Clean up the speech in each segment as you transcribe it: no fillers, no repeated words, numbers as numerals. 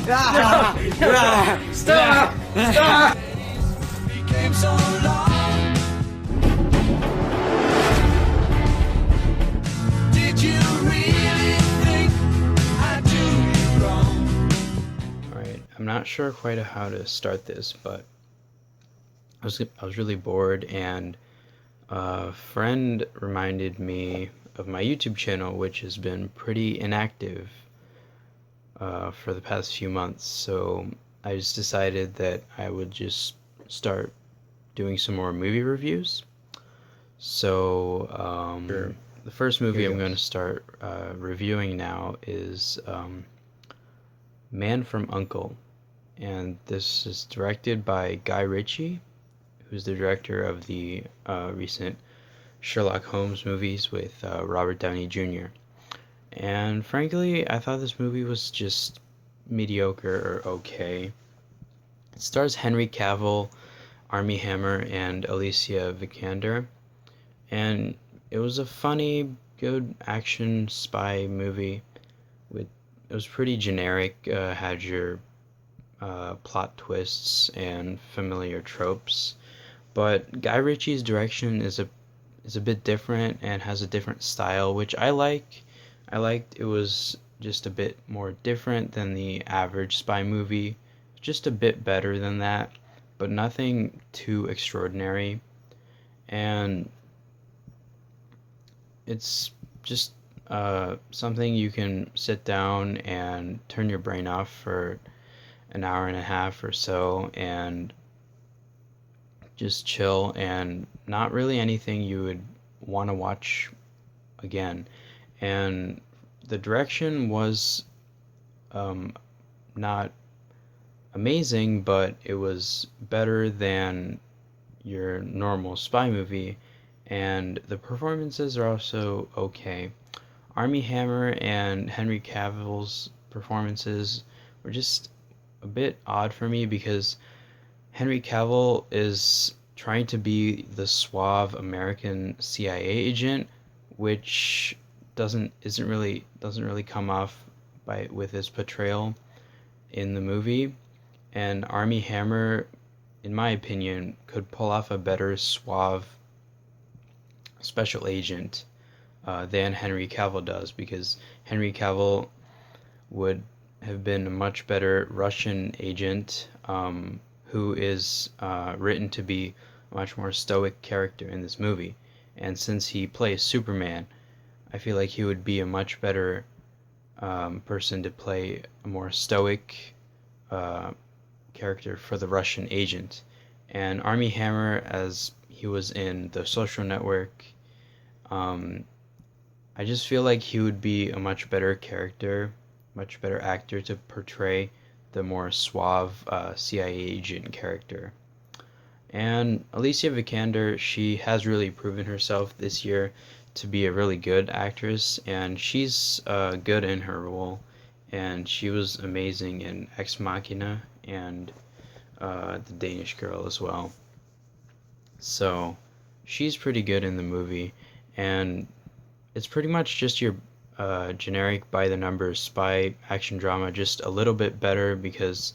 Stop! Stop! Became so long. Did you really think I'd do you wrong? Alright, I'm not sure quite how to start this, but I was really bored, and a friend reminded me of my YouTube channel, which has been pretty inactive for the past few months. So I just decided that I would just start doing some more movie reviews. So the first movie I'm going to start reviewing now is Man from U.N.C.L.E. And this is directed by Guy Ritchie, who's the director of the recent Sherlock Holmes movies with Robert Downey Jr. And frankly, I thought this movie was just mediocre or okay. It stars Henry Cavill, Armie Hammer, and Alicia Vikander, and it was a funny, good action spy movie. It was pretty generic, had your plot twists and familiar tropes, but Guy Ritchie's direction is a bit different and has a different style, which I like. I liked it was just a bit more different than the average spy movie, just a bit better than that, but nothing too extraordinary. And it's just something you can sit down and turn your brain off for an hour and a half or so and just chill, and not really anything you would want to watch again. And the direction was not amazing, but it was better than your normal spy movie, and the performances are also okay. Armie Hammer and Henry Cavill's performances were just a bit odd for me, because Henry Cavill is trying to be the suave American CIA agent, which doesn't really come off with his portrayal in the movie. And Armie Hammer, in my opinion, could pull off a better suave special agent than Henry Cavill does, because Henry Cavill would have been a much better Russian agent, who is written to be a much more stoic character in this movie. And since he plays Superman, I feel like he would be a much better person to play a more stoic character for the Russian agent. And Armie Hammer, as he was in The Social Network, I just feel like he would be a much better character, much better actor to portray the more suave CIA agent character. And Alicia Vikander, she has really proven herself this year to be a really good actress, and she's good in her role, and she was amazing in Ex Machina and The Danish Girl as well. So she's pretty good in the movie, and it's pretty much just your generic by the numbers spy action drama, just a little bit better because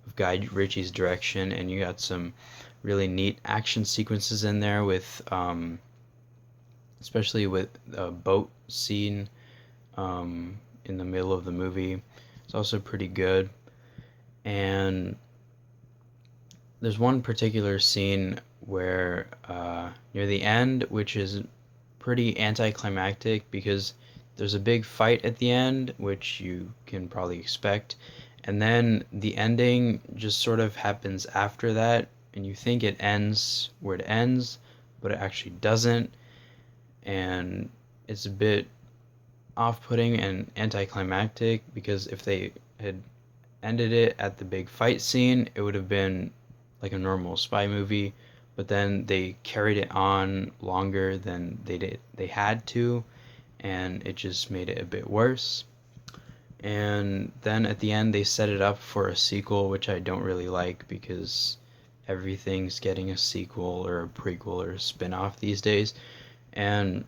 of Guy Ritchie's direction, and you got some really neat action sequences in there with especially with a boat scene in the middle of the movie. It's also pretty good. And there's one particular scene where near the end, which is pretty anticlimactic, because there's a big fight at the end, which you can probably expect, and then the ending just sort of happens after that, and you think it ends where it ends, but it actually doesn't, and it's a bit off-putting and anticlimactic, because if they had ended it at the big fight scene, it would have been like a normal spy movie, but then they carried it on longer than they had to, and it just made it a bit worse. And then at the end they set it up for a sequel, which I don't really like, because everything's getting a sequel or a prequel or a spin-off these days. And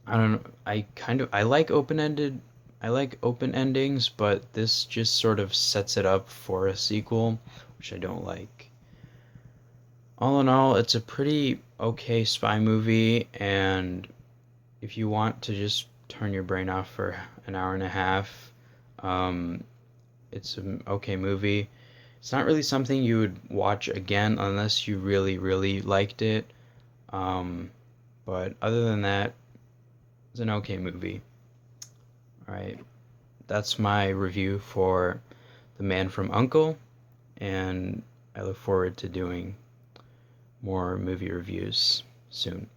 I don't know, I like open-ended I like open endings, but this just sort of sets it up for a sequel, which I don't like. All in all, it's a pretty okay spy movie, and if you want to just turn your brain off for an hour and a half, um, it's an okay movie. It's not really something you would watch again unless you really, really liked it. Um, but other than that, it's an okay movie. Alright, that's my review for The Man from U.N.C.L.E, and I look forward to doing more movie reviews soon.